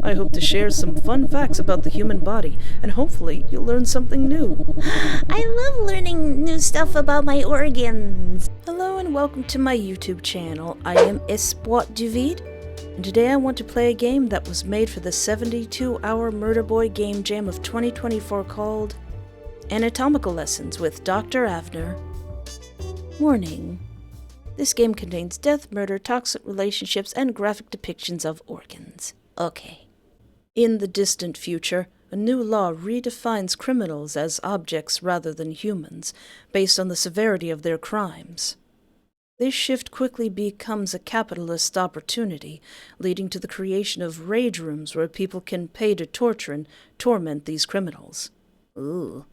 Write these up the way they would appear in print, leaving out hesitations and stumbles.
I hope to share some fun facts about the human body, and hopefully you'll learn something new. I love learning new stuff about my organs. Hello and welcome to my YouTube channel. I am Espoir du Vide, and today I want to play a game that was made for the 72-hour Murder Boy Game Jam of 2024 called Anatomical Lessons with Dr. Avner. Warning. This game contains death, murder, toxic relationships, and graphic depictions of organs. Okay. In the distant future, a new law redefines criminals as objects rather than humans, based on the severity of their crimes. This shift quickly becomes a capitalist opportunity, leading to the creation of rage rooms where people can pay to torture and torment these criminals. Ooh.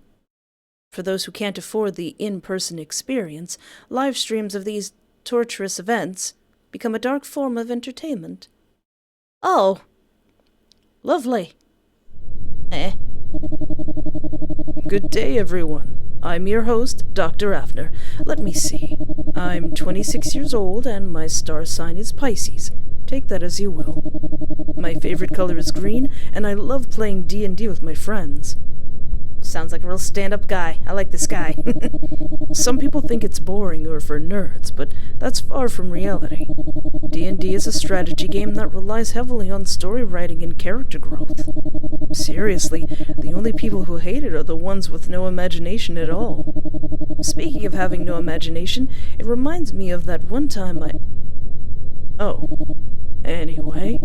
For those who can't afford the in-person experience, live streams of these torturous events become a dark form of entertainment. Oh. Lovely. Good day, everyone. I'm your host, Dr. Avner. Let me see. I'm 26 years old, and my star sign is Pisces. Take that as you will. My favorite color is green, and I love playing D&D with my friends. Sounds like a real stand-up guy. I like this guy. Some people think it's boring or for nerds, but that's far from reality. D&D is a strategy game that relies heavily on story writing and character growth. Seriously, the only people who hate it are the ones with no imagination at all. Speaking of having no imagination, it reminds me of that one time Anyway,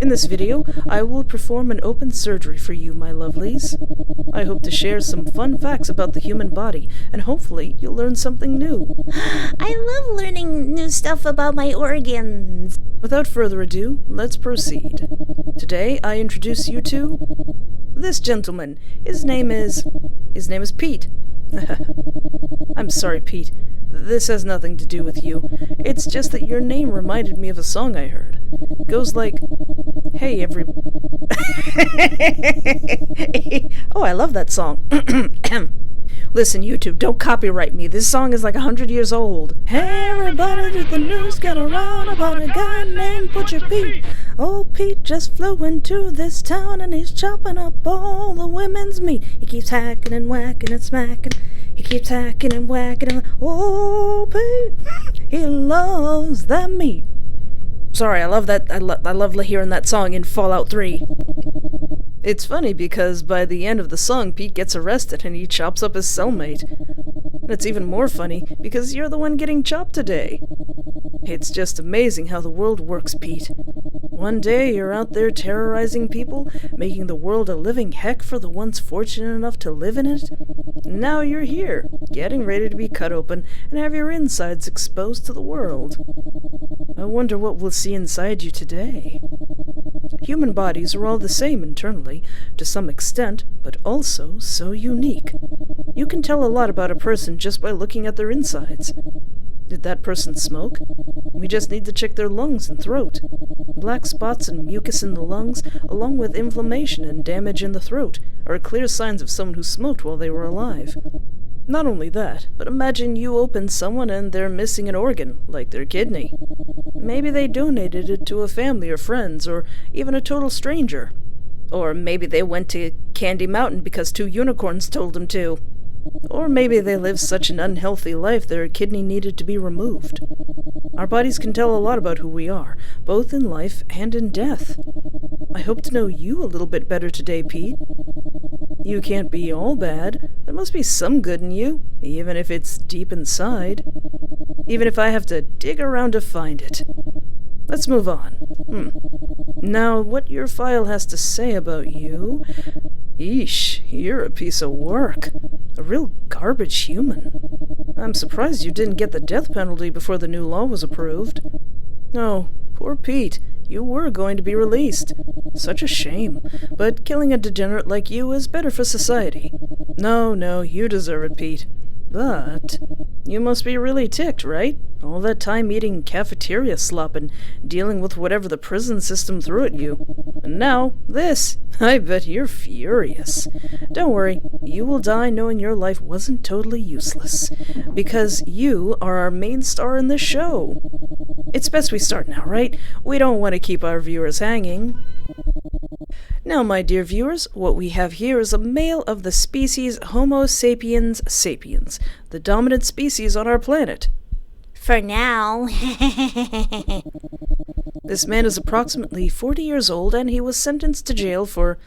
in this video, I will perform an open surgery for you, my lovelies. I hope to share some fun facts about the human body, and hopefully you'll learn something new. I love learning new stuff about my organs. Without further ado, let's proceed. Today, I introduce you to this gentleman. His name is Pete. I'm sorry, Pete. This has nothing to do with you. It's just that your name reminded me of a song I heard. It goes like, hey, Oh, I love that song. Listen, YouTube, don't copyright me. This song is like 100 years old. Hey, everybody, did the news get around about a guy named Butcher Pete? Oh, Pete just flew into this town and he's chopping up all the women's meat. He keeps hacking and whacking and smacking. He keeps hacking and whacking and... Oh, Pete, he loves that meat. Sorry, I love that. I love hearing that song in Fallout 3. It's funny because by the end of the song, Pete gets arrested and he chops up his cellmate. And it's even more funny because you're the one getting chopped today. It's just amazing how the world works, Pete. One day you're out there terrorizing people, making the world a living heck for the ones fortunate enough to live in it. And now you're here, getting ready to be cut open and have your insides exposed to the world. I wonder what we'll see inside you today. Human bodies are all the same internally, to some extent, but also so unique. You can tell a lot about a person just by looking at their insides. Did that person smoke? We just need to check their lungs and throat. Black spots and mucus in the lungs, along with inflammation and damage in the throat, are clear signs of someone who smoked while they were alive. Not only that, but imagine you open someone and they're missing an organ, like their kidney. Maybe they donated it to a family or friends, or even a total stranger. Or maybe they went to Candy Mountain because 2 unicorns told them to. Or maybe they lived such an unhealthy life their kidney needed to be removed. Our bodies can tell a lot about who we are, both in life and in death. I hope to know you a little bit better today, Pete. You can't be all bad. There must be some good in you, even if it's deep inside. Even if I have to dig around to find it. Let's move on. Now, what your file has to say about you... Eesh, you're a piece of work. A real garbage human. I'm surprised you didn't get the death penalty before the new law was approved. Oh, poor Pete. You were going to be released. Such a shame. But killing a degenerate like you is better for society. No, you deserve it, Pete. But you must be really ticked, right? All that time eating cafeteria slop and dealing with whatever the prison system threw at you. And now, this. I bet you're furious. Don't worry, you will die knowing your life wasn't totally useless. Because you are our main star in this show. It's best we start now, right? We don't want to keep our viewers hanging. Now, my dear viewers, what we have here is a male of the species Homo sapiens sapiens, the dominant species on our planet. For now. This man is approximately 40 years old, and he was sentenced to jail for...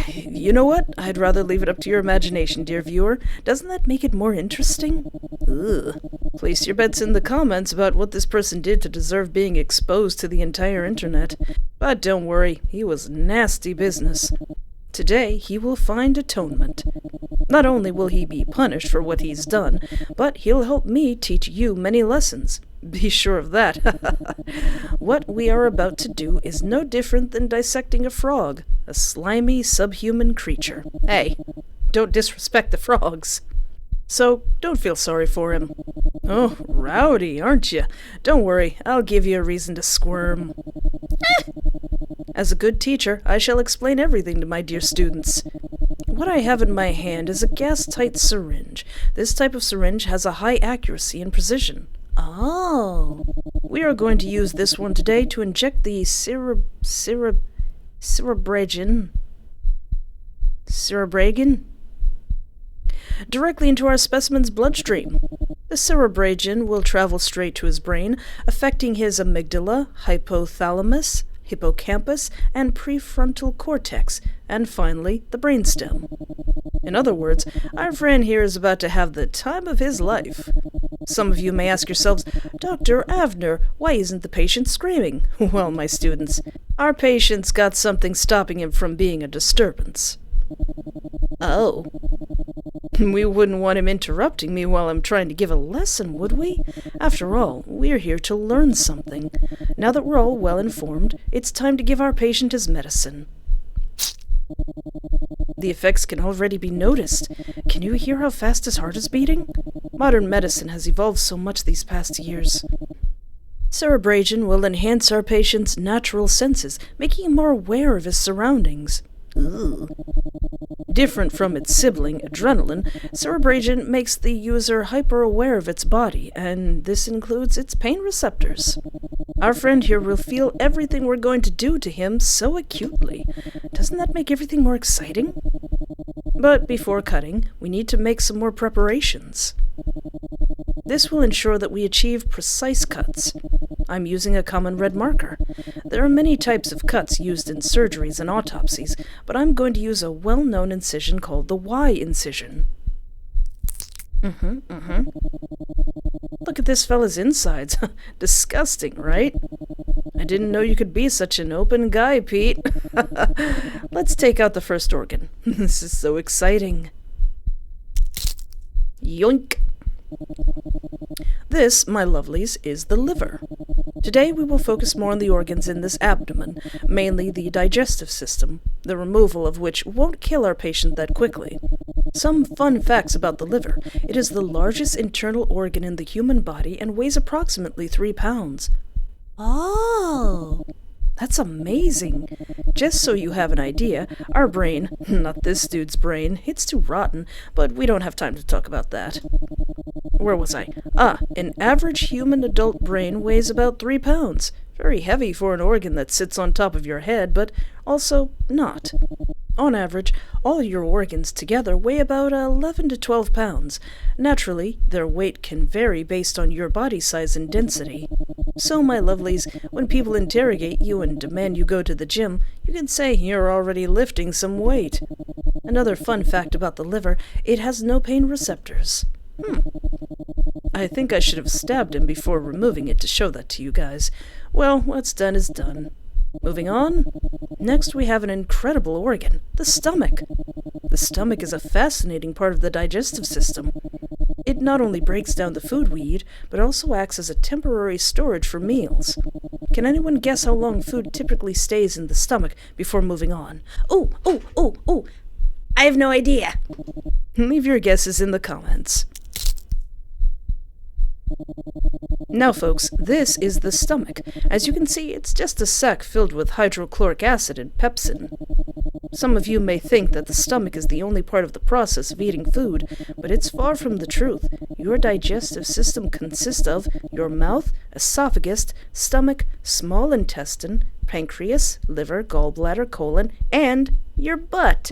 you know what? I'd rather leave it up to your imagination, dear viewer. Doesn't that make it more interesting? Ugh. Place your bets in the comments about what this person did to deserve being exposed to the entire internet. But don't worry, he was nasty business. Today, he will find atonement. Not only will he be punished for what he's done, but he'll help me teach you many lessons. Be sure of that. What we are about to do is no different than dissecting a frog, a slimy, subhuman creature. Hey, don't disrespect the frogs. So, don't feel sorry for him. Oh, rowdy, aren't you? Don't worry, I'll give you a reason to squirm. As a good teacher, I shall explain everything to my dear students. What I have in my hand is a gas-tight syringe. This type of syringe has a high accuracy and precision. Oh. We are going to use this one today to inject the cerebragen directly into our specimen's bloodstream. The cerebragen will travel straight to his brain, affecting his amygdala, hypothalamus, hippocampus, and prefrontal cortex, and finally, the brainstem. In other words, our friend here is about to have the time of his life. Some of you may ask yourselves, Dr. Avner, why isn't the patient screaming? Well, my students, our patient's got something stopping him from being a disturbance. Oh. We wouldn't want him interrupting me while I'm trying to give a lesson, would we? After all, we're here to learn something. Now that we're all well informed, it's time to give our patient his medicine. The effects can already be noticed. Can you hear how fast his heart is beating? Modern medicine has evolved so much these past years. Cerebragen will enhance our patient's natural senses, making him more aware of his surroundings. Ooh. Different from its sibling, adrenaline, cerebragen makes the user hyper-aware of its body, and this includes its pain receptors. Our friend here will feel everything we're going to do to him so acutely. Doesn't that make everything more exciting? But before cutting, we need to make some more preparations. This will ensure that we achieve precise cuts. I'm using a common red marker. There are many types of cuts used in surgeries and autopsies, but I'm going to use a well-known incision called the Y incision. Look at this fella's insides. Disgusting, right? I didn't know you could be such an open guy, Pete. Let's take out the first organ. This is so exciting. Yoink! This, my lovelies, is the liver. Today we will focus more on the organs in this abdomen, mainly the digestive system, the removal of which won't kill our patient that quickly. Some fun facts about the liver. It is the largest internal organ in the human body and weighs approximately 3 pounds. Oh. That's amazing. Just so you have an idea, our brain, not this dude's brain, it's too rotten, but we don't have time to talk about that. Where was I? An average human adult brain weighs about 3 pounds. Very heavy for an organ that sits on top of your head, but also not. On average, all your organs together weigh about 11 to 12 pounds. Naturally, their weight can vary based on your body size and density. So, my lovelies, when people interrogate you and demand you go to the gym, you can say you're already lifting some weight. Another fun fact about the liver, it has no pain receptors. I think I should have stabbed him before removing it to show that to you guys. Well, what's done is done. Moving on. Next we have an incredible organ, the stomach. The stomach is a fascinating part of the digestive system. It not only breaks down the food we eat, but also acts as a temporary storage for meals. Can anyone guess how long food typically stays in the stomach before moving on? Ooh. I have no idea. Leave your guesses in the comments. Now folks, this is the stomach. As you can see, it's just a sac filled with hydrochloric acid and pepsin. Some of you may think that the stomach is the only part of the process of eating food, but it's far from the truth. Your digestive system consists of your mouth, esophagus, stomach, small intestine, pancreas, liver, gallbladder, colon, and your butt.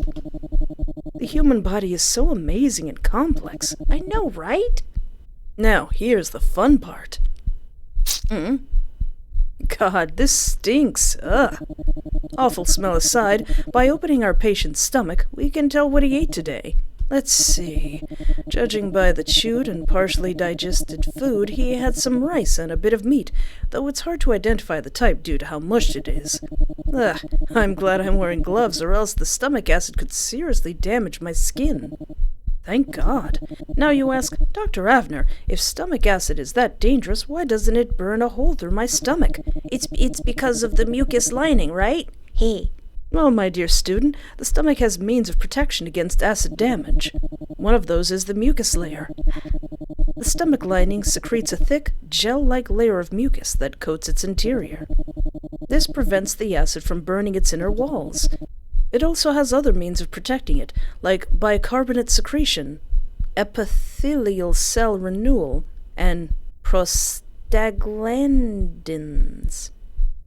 The human body is so amazing and complex. I know, right? Now, here's the fun part. God, this stinks. Ugh. Awful smell aside, by opening our patient's stomach, we can tell what he ate today. Let's see. Judging by the chewed and partially digested food, he had some rice and a bit of meat, though it's hard to identify the type due to how mushed it is. Ugh, I'm glad I'm wearing gloves, or else the stomach acid could seriously damage my skin. Thank God. Now you ask, Dr. Avner, if stomach acid is that dangerous, why doesn't it burn a hole through my stomach? It's because of the mucus lining, right? Hey. Well, my dear student, the stomach has means of protection against acid damage. One of those is the mucus layer. The stomach lining secretes a thick, gel-like layer of mucus that coats its interior. This prevents the acid from burning its inner walls. It also has other means of protecting it, like bicarbonate secretion, epithelial cell renewal, and prostaglandins.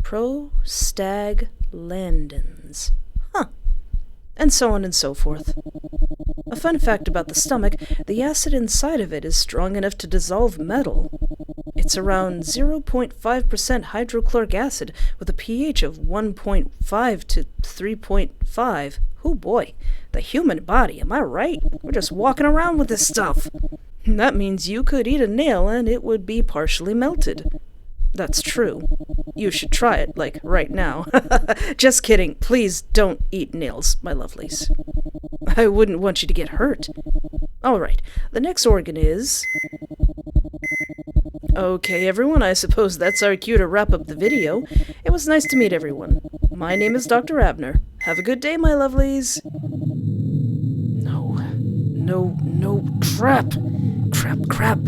Prostaglandins. Huh. And so on and so forth. A fun fact about the stomach, the acid inside of it is strong enough to dissolve metal. It's around 0.5% hydrochloric acid with a pH of 1.5 to 3.5. Oh boy, the human body, am I right? We're just walking around with this stuff. That means you could eat a nail and it would be partially melted. That's true. You should try it, like, right now. Just kidding. Please don't eat nails, my lovelies. I wouldn't want you to get hurt. Alright, the next organ is... Okay, everyone, I suppose that's our cue to wrap up the video. It was nice to meet everyone. My name is Dr. Avner. Have a good day, my lovelies. No, crap! Crap!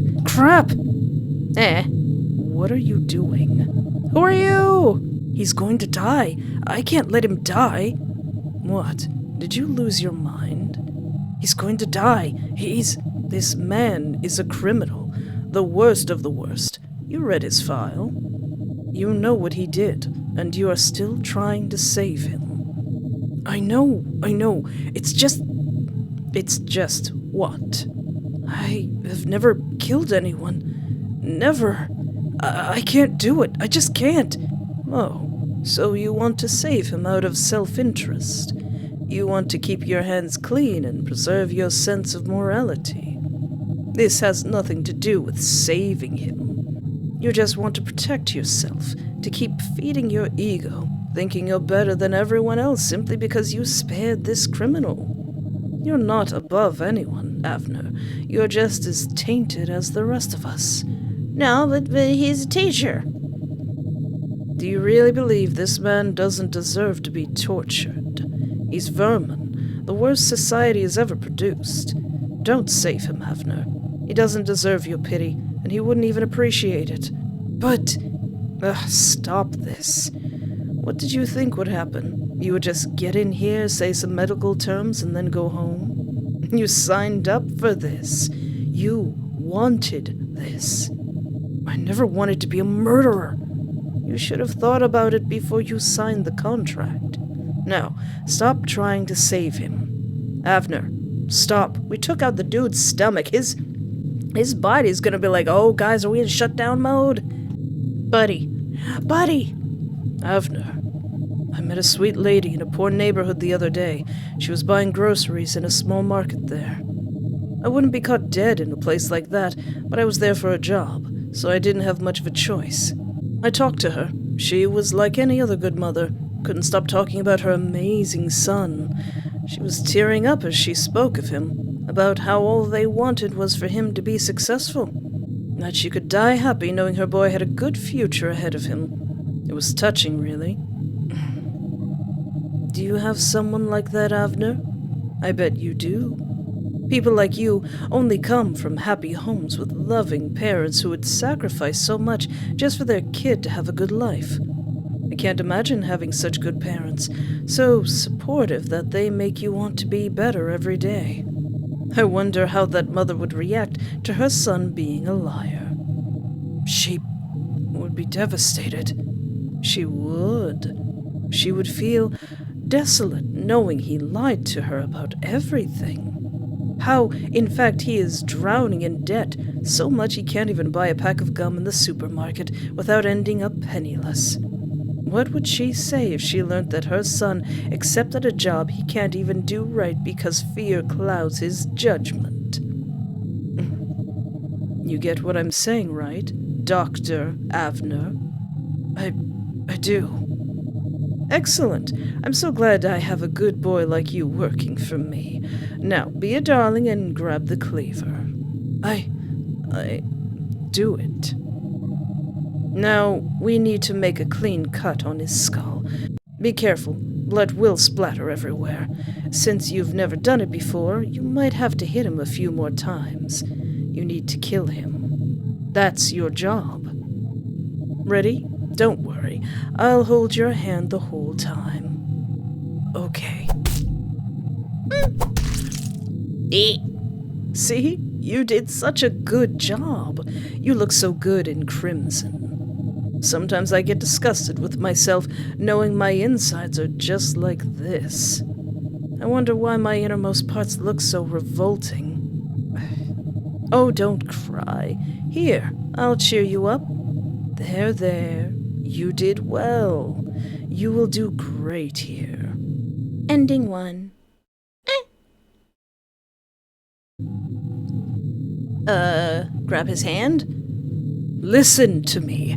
What are you doing? Who are you? He's going to die. I can't let him die. What? Did you lose your mind? He's going to die. This man is a criminal. The worst of the worst. You read his file. You know what he did, and you are still trying to save him. I know. It's just what? I have never killed anyone. Never. I can't do it. I just can't. Oh, so you want to save him out of self-interest. You want to keep your hands clean and preserve your sense of morality. This has nothing to do with saving him. You just want to protect yourself, to keep feeding your ego, thinking you're better than everyone else simply because you spared this criminal. You're not above anyone, Avner. You're just as tainted as the rest of us. No, but he's a teacher. Do you really believe this man doesn't deserve to be tortured? He's vermin, the worst society has ever produced. Don't save him, Avner. He doesn't deserve your pity, and he wouldn't even appreciate it. But... stop this. What did you think would happen? You would just get in here, say some medical terms, and then go home? You signed up for this. You wanted this. I never wanted to be a murderer. You should have thought about it before you signed the contract. Now, stop trying to save him. Avner, stop. We took out the dude's stomach. His body's gonna be like, oh, guys, are we in shutdown mode? Buddy! Avner, I met a sweet lady in a poor neighborhood the other day. She was buying groceries in a small market there. I wouldn't be caught dead in a place like that, but I was there for a job, so I didn't have much of a choice. I talked to her. She was like any other good mother. Couldn't stop talking about her amazing son. She was tearing up as she spoke of him, about how all they wanted was for him to be successful, that she could die happy knowing her boy had a good future ahead of him. It was touching, really. Do you have someone like that, Avner? I bet you do. People like you only come from happy homes with loving parents who would sacrifice so much just for their kid to have a good life. I can't imagine having such good parents, so supportive that they make you want to be better every day. I wonder how that mother would react to her son being a liar. She would be devastated. She would. She would feel desolate knowing he lied to her about everything. How, in fact, he is drowning in debt, so much he can't even buy a pack of gum in the supermarket without ending up penniless. What would she say if she learned that her son accepted a job he can't even do right because fear clouds his judgment? You get what I'm saying, right, Dr. Avner? I do. Excellent. I'm so glad I have a good boy like you working for me. Now, be a darling and grab the cleaver. I do it. Now, we need to make a clean cut on his skull. Be careful. Blood will splatter everywhere. Since you've never done it before, you might have to hit him a few more times. You need to kill him. That's your job. Ready? Don't worry. I'll hold your hand the whole time. Okay. See? You did such a good job. You look so good in crimson. Sometimes I get disgusted with myself, knowing my insides are just like this. I wonder why my innermost parts look so revolting. Oh, don't cry. Here, I'll cheer you up. There. You did well. You will do great here. Ending 1. Grab his hand? Listen to me.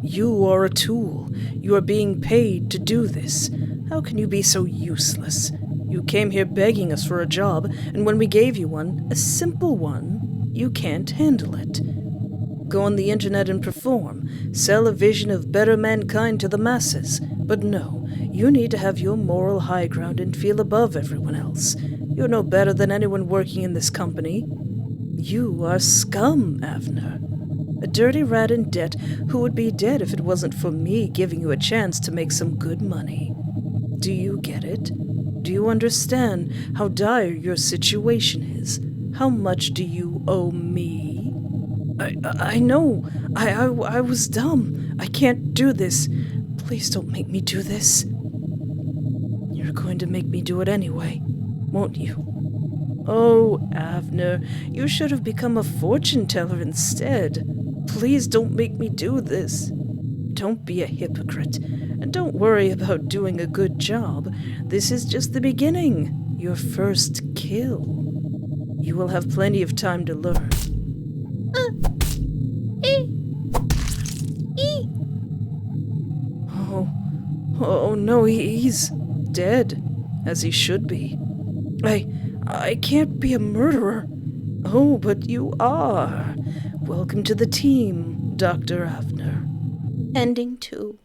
You are a tool. You are being paid to do this. How can you be so useless? You came here begging us for a job, and when we gave you one, a simple one, you can't handle it. Go on the internet and perform. Sell a vision of better mankind to the masses. But no, you need to have your moral high ground and feel above everyone else. You're no better than anyone working in this company. You are scum, Avner. A dirty rat in debt who would be dead if it wasn't for me giving you a chance to make some good money. Do you get it? Do you understand how dire your situation is? How much do you owe me? I know. I was dumb. I can't do this. Please don't make me do this. You're going to make me do it anyway, won't you? Oh, Avner, you should have become a fortune teller instead. Please don't make me do this. Don't be a hypocrite. And don't worry about doing a good job. This is just the beginning. Your first kill. You will have plenty of time to learn. Oh no, he's dead, as he should be. I can't be a murderer. Oh, but you are. Welcome to the team, Dr. Avner. Ending 2.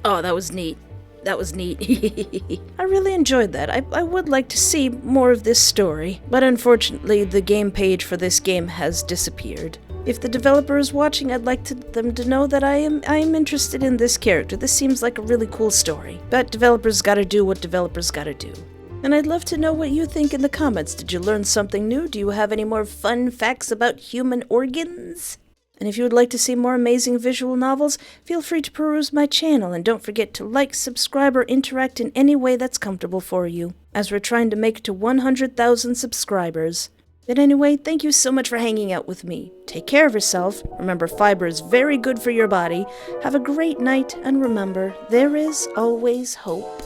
Oh, that was neat. That was neat. I really enjoyed that. I would like to see more of this story, but unfortunately the game page for this game has disappeared. If the developer is watching, I'd like them to know that I am interested in this character. This seems like a really cool story, but developers gotta do what developers gotta do. And I'd love to know what you think in the comments. Did you learn something new? Do you have any more fun facts about human organs? And if you would like to see more amazing visual novels, feel free to peruse my channel, and don't forget to like, subscribe, or interact in any way that's comfortable for you, as we're trying to make it to 100,000 subscribers. But anyway, thank you so much for hanging out with me. Take care of yourself. Remember, fiber is very good for your body. Have a great night, and remember, there is always hope.